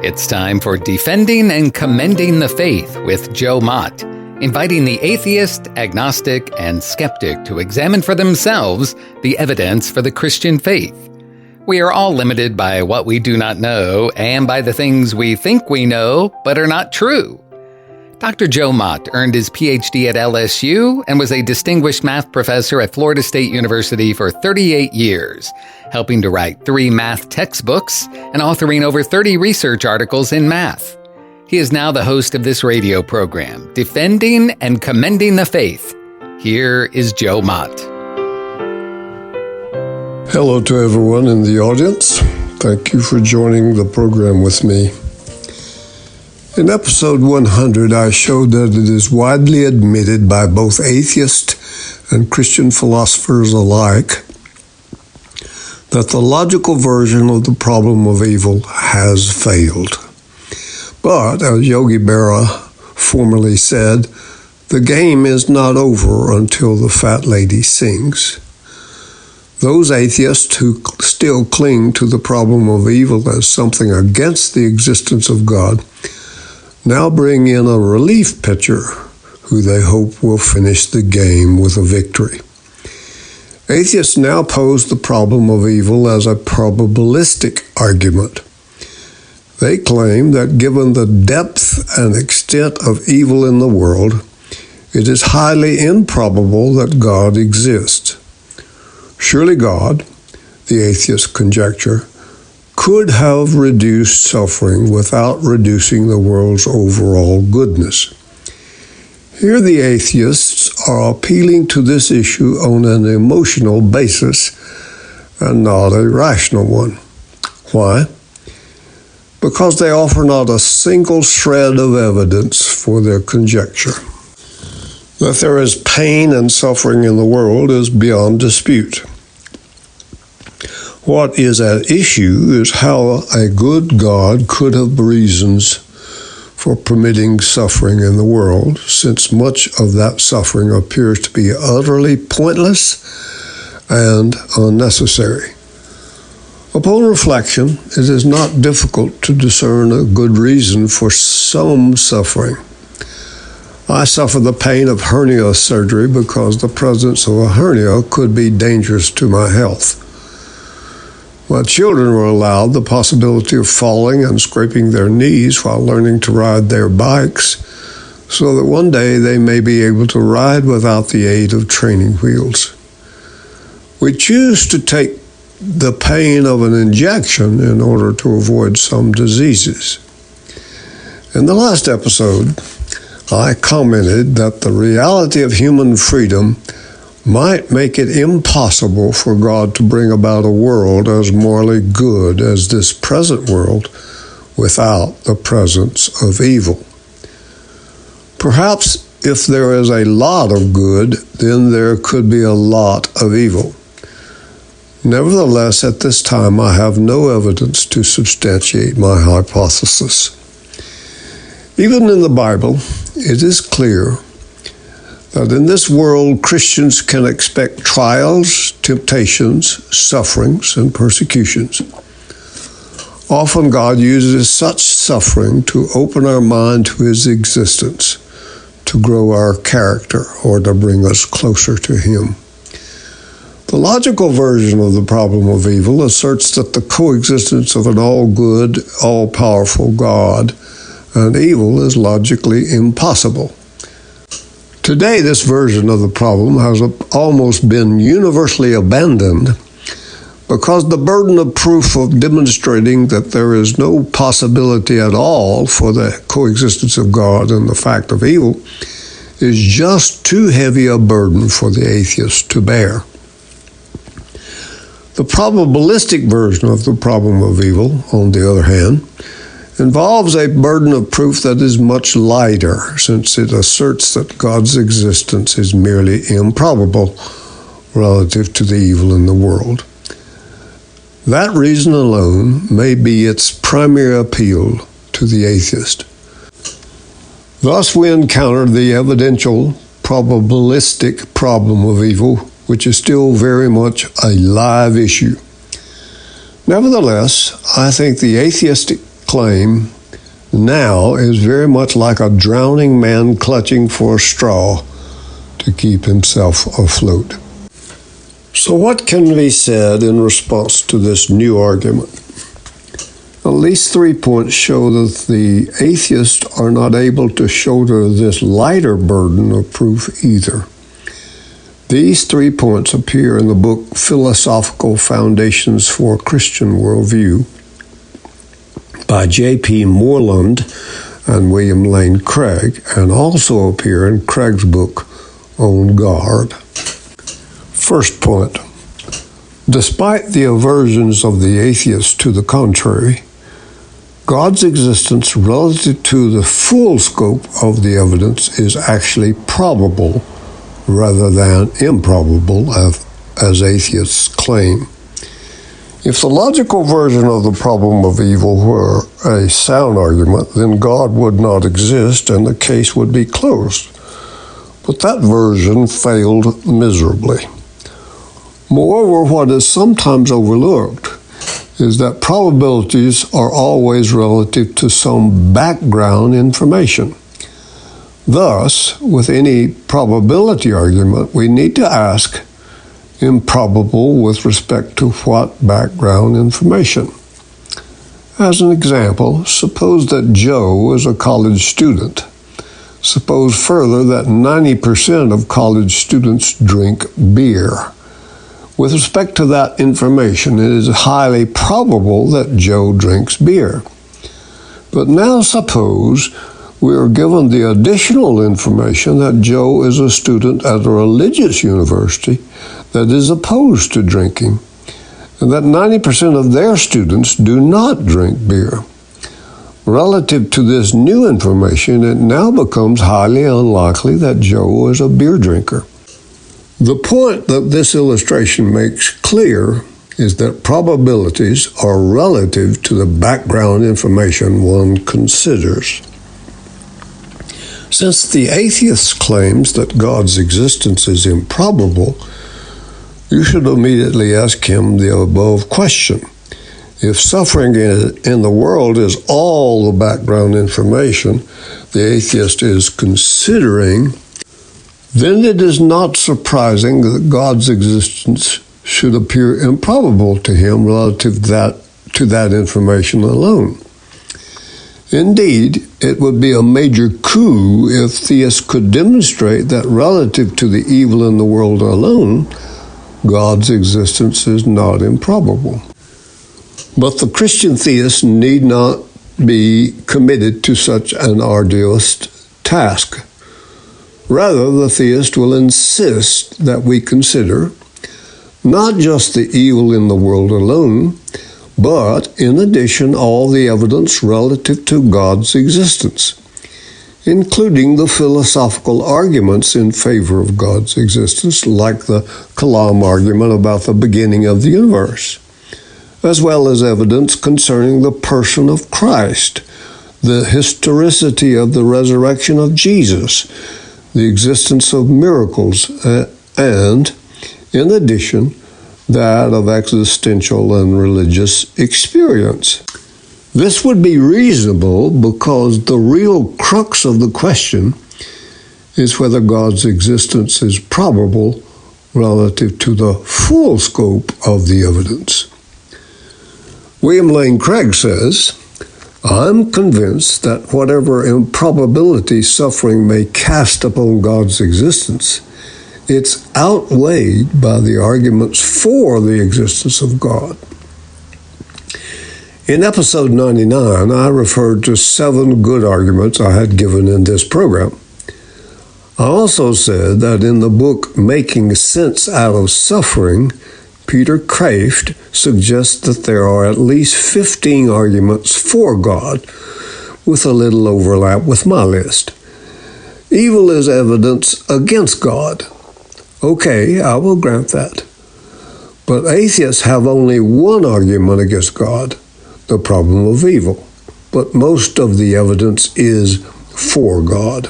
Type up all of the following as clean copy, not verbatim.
It's time for Defending and Commending the Faith with Joe Mott, inviting the atheist, agnostic, and skeptic to examine for themselves the evidence for the Christian faith. We are all limited by what we do not know and by the things we think we know but are not true. Dr. Joe Mott earned his PhD at LSU and was a distinguished math professor at Florida State University for 38 years, helping to write 3 math textbooks and authoring over 30 research articles in math. He is now the host of this radio program, Defending and Commending the Faith. Here is Joe Mott. Hello to everyone in the audience. Thank you for joining the program with me. In episode 100, I showed that it is widely admitted by both atheist and Christian philosophers alike that the logical version of the problem of evil has failed. But, as Yogi Berra formerly said, the game is not over until the fat lady sings. Those atheists who still cling to the problem of evil as something against the existence of God now bring in a relief pitcher who they hope will finish the game with a victory. Atheists now pose the problem of evil as a probabilistic argument. They claim that given the depth and extent of evil in the world, it is highly improbable that God exists. Surely God, the atheists conjecture, could have reduced suffering without reducing the world's overall goodness. Here the atheists are appealing to this issue on an emotional basis and not a rational one. Why? Because they offer not a single shred of evidence for their conjecture. That there is pain and suffering in the world is beyond dispute. What is at issue is how a good God could have reasons for permitting suffering in the world, since much of that suffering appears to be utterly pointless and unnecessary. Upon reflection, it is not difficult to discern a good reason for some suffering. I suffer the pain of hernia surgery because the presence of a hernia could be dangerous to my health. My children were allowed the possibility of falling and scraping their knees while learning to ride their bikes, so that one day they may be able to ride without the aid of training wheels. We choose to take the pain of an injection in order to avoid some diseases. In the last episode, I commented that the reality of human freedom might make it impossible for God to bring about a world as morally good as this present world without the presence of evil. Perhaps if there is a lot of good, then there could be a lot of evil. Nevertheless, at this time, I have no evidence to substantiate my hypothesis. Even in the Bible, it is clear that in this world, Christians can expect trials, temptations, sufferings, and persecutions. Often God uses such suffering to open our mind to His existence, to grow our character, or to bring us closer to Him. The logical version of the problem of evil asserts that the coexistence of an all-good, all-powerful God and evil is logically impossible. Today, this version of the problem has almost been universally abandoned because the burden of proof of demonstrating that there is no possibility at all for the coexistence of God and the fact of evil is just too heavy a burden for the atheist to bear. The probabilistic version of the problem of evil, on the other hand, involves a burden of proof that is much lighter, since it asserts that God's existence is merely improbable relative to the evil in the world. That reason alone may be its primary appeal to the atheist. Thus we encounter the evidential probabilistic problem of evil, which is still very much a live issue. Nevertheless, I think the atheistic claim now is very much like a drowning man clutching for a straw to keep himself afloat. So what can be said in response to this new argument? At least 3 points show that the atheists are not able to shoulder this lighter burden of proof either. These 3 points appear in the book Philosophical Foundations for Christian Worldview by J.P. Moreland and William Lane Craig, and also appear in Craig's book On Guard. First point, despite the aversions of the atheists to the contrary, God's existence relative to the full scope of the evidence is actually probable rather than improbable, as atheists claim. If the logical version of the problem of evil were a sound argument, then God would not exist and the case would be closed. But that version failed miserably. Moreover, what is sometimes overlooked is that probabilities are always relative to some background information. Thus, with any probability argument, we need to ask, improbable with respect to what background information? As an example, suppose that Joe is a college student. Suppose further that 90% of college students drink beer. With respect to that information, it is highly probable that Joe drinks beer. But now suppose we are given the additional information that Joe is a student at a religious university that is opposed to drinking, and that 90% of their students do not drink beer. Relative to this new information, it now becomes highly unlikely that Joe is a beer drinker. The point that this illustration makes clear is that probabilities are relative to the background information one considers. Since the atheist claims that God's existence is improbable, you should immediately ask him the above question. If suffering in the world is all the background information the atheist is considering, then it is not surprising that God's existence should appear improbable to him relative to that information alone. Indeed, it would be a major coup if theists could demonstrate that relative to the evil in the world alone, God's existence is not improbable. But the Christian theist need not be committed to such an arduous task. Rather, the theist will insist that we consider not just the evil in the world alone, but in addition all the evidence relative to God's existence, including the philosophical arguments in favor of God's existence, like the Kalam argument about the beginning of the universe, as well as evidence concerning the person of Christ, the historicity of the resurrection of Jesus, the existence of miracles, and, in addition, that of existential and religious experience. This would be reasonable because the real crux of the question is whether God's existence is probable relative to the full scope of the evidence. William Lane Craig says, I'm convinced that whatever improbability suffering may cast upon God's existence, it's outweighed by the arguments for the existence of God. In episode 99, I referred to 7 good arguments I had given in this program. I also said that in the book Making Sense Out of Suffering, Peter Kreeft suggests that there are at least 15 arguments for God, with a little overlap with my list. Evil is evidence against God. Okay, I will grant that. But atheists have only one argument against God, the problem of evil. But most of the evidence is for God.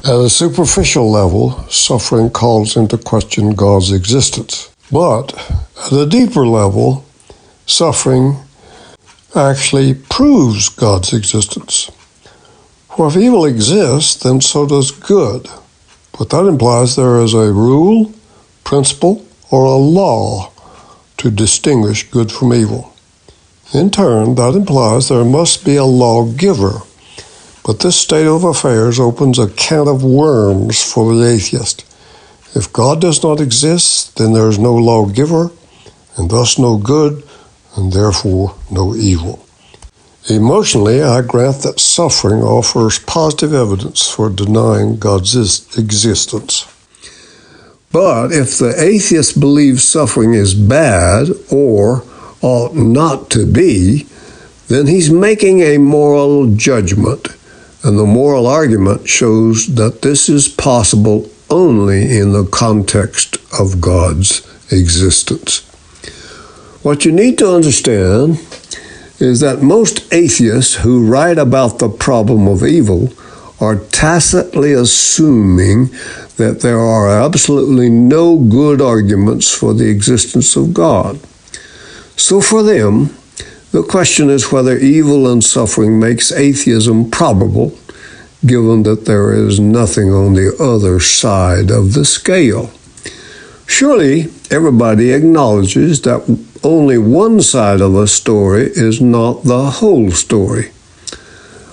At a superficial level, suffering calls into question God's existence. But at a deeper level, suffering actually proves God's existence. For if evil exists, then so does good. But that implies there is a rule, principle, or a law to distinguish good from evil. In turn, that implies there must be a lawgiver. But this state of affairs opens a can of worms for the atheist. If God does not exist, then there is no lawgiver, and thus no good, and therefore no evil. Emotionally, I grant that suffering offers positive evidence for denying God's existence. But if the atheist believes suffering is bad or ought not to be, then he's making a moral judgment, and the moral argument shows that this is possible only in the context of God's existence. What you need to understand is that most atheists who write about the problem of evil are tacitly assuming that there are absolutely no good arguments for the existence of God. So for them, the question is whether evil and suffering makes atheism probable, given that there is nothing on the other side of the scale. Surely, everybody acknowledges that only one side of a story is not the whole story.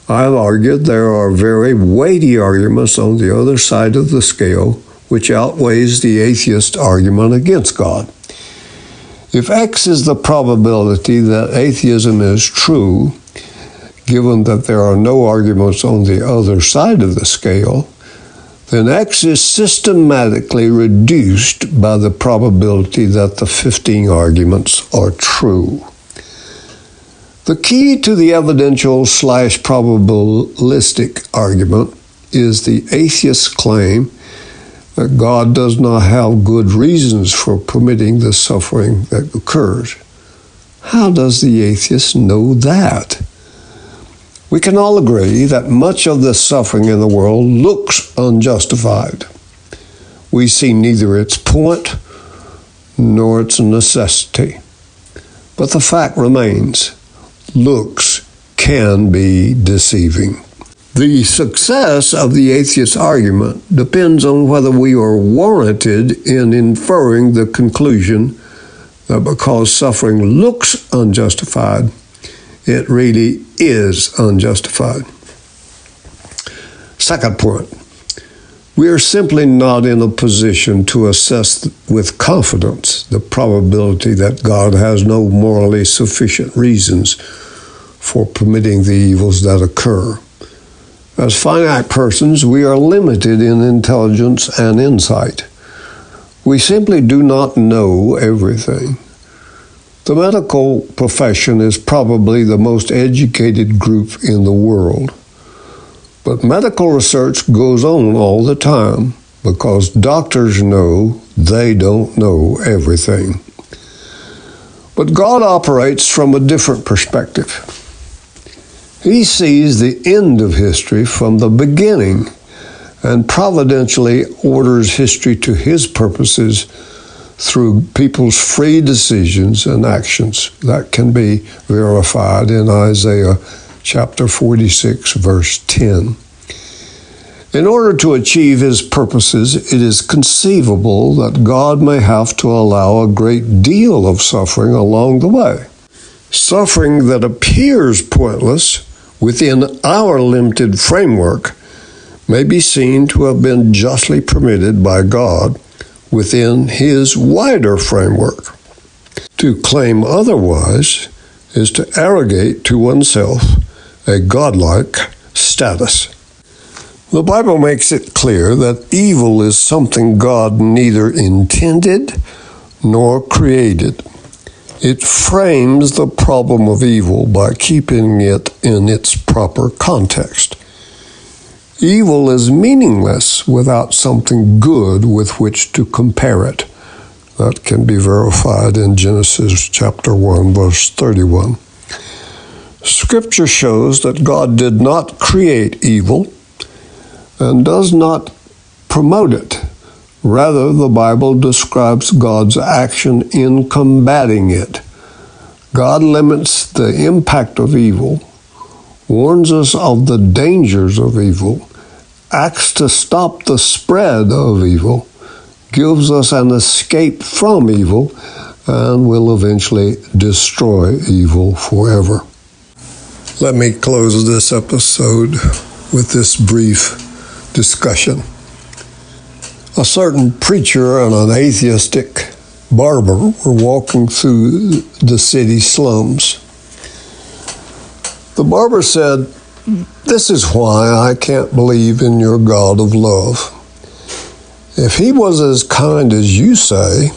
I've argued there are very weighty arguments on the other side of the scale which outweighs the atheist argument against God. If X is the probability that atheism is true, given that there are no arguments on the other side of the scale, then X is systematically reduced by the probability that the 15 arguments are true. The key to the evidential/probabilistic argument is the atheist's claim that God does not have good reasons for permitting the suffering that occurs. How does the atheist know that? We can all agree that much of the suffering in the world looks unjustified. We see neither its point nor its necessity. But the fact remains, looks can be deceiving. The success of the atheist argument depends on whether we are warranted in inferring the conclusion that because suffering looks unjustified, it really is unjustified. Second point, we are simply not in a position to assess with confidence the probability that God has no morally sufficient reasons for permitting the evils that occur. As finite persons, we are limited in intelligence and insight. We simply do not know everything. The medical profession is probably the most educated group in the world. But medical research goes on all the time because doctors know they don't know everything. But God operates from a different perspective. He sees the end of history from the beginning and providentially orders history to His purposes through people's free decisions and actions that can be verified in Isaiah chapter 46, verse 10. In order to achieve His purposes, it is conceivable that God may have to allow a great deal of suffering along the way. Suffering that appears pointless within our limited framework may be seen to have been justly permitted by God within His wider framework. To claim otherwise is to arrogate to oneself a godlike status. The Bible makes it clear that evil is something God neither intended nor created. It frames the problem of evil by keeping it in its proper context. Evil is meaningless without something good with which to compare it. That can be verified in Genesis chapter 1, verse 31. Scripture shows that God did not create evil and does not promote it. Rather, the Bible describes God's action in combating it. God limits the impact of evil, warns us of the dangers of evil, acts to stop the spread of evil, gives us an escape from evil, and will eventually destroy evil forever. Let me close this episode with this brief discussion. A certain preacher and an atheistic barber were walking through the city slums. The barber said, "This is why I can't believe in your God of love. If he was as kind as you say,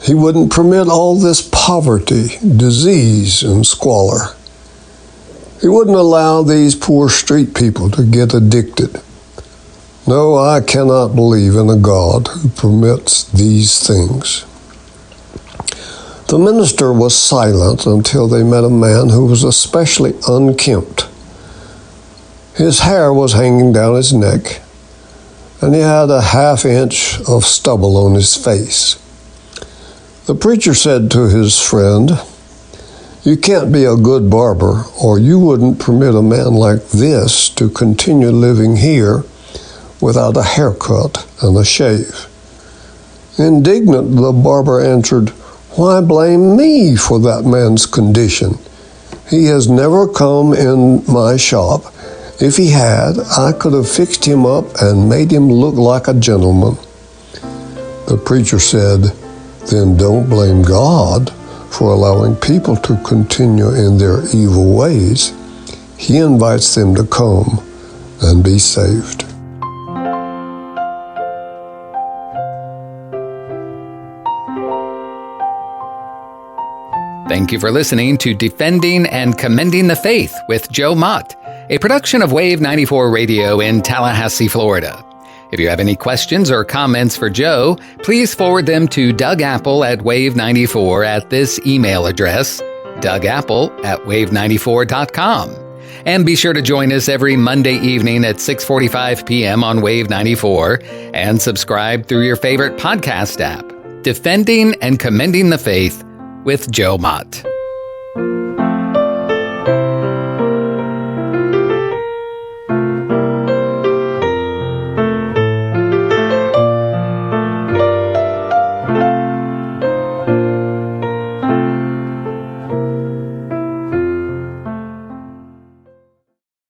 he wouldn't permit all this poverty, disease, and squalor. He wouldn't allow these poor street people to get addicted. No, I cannot believe in a God who permits these things." The minister was silent until they met a man who was especially unkempt. His hair was hanging down his neck, and he had a half-inch of stubble on his face. The preacher said to his friend, "You can't be a good barber, or you wouldn't permit a man like this to continue living here without a haircut and a shave." Indignant, the barber answered, "Why blame me for that man's condition? He has never come in my shop. If he had, I could have fixed him up and made him look like a gentleman." The preacher said, "Then don't blame God for allowing people to continue in their evil ways. He invites them to come and be saved." Thank you for listening to Defending and Commending the Faith with Joe Mott, a production of Wave 94 Radio in Tallahassee, Florida. If you have any questions or comments for Joe, please forward them to Doug Apple at Wave94 at this email address, dougapple@wave94.com. And be sure to join us every Monday evening at 6:45 p.m. on Wave 94 and subscribe through your favorite podcast app. Defending and Commending the Faith with Joe Mott.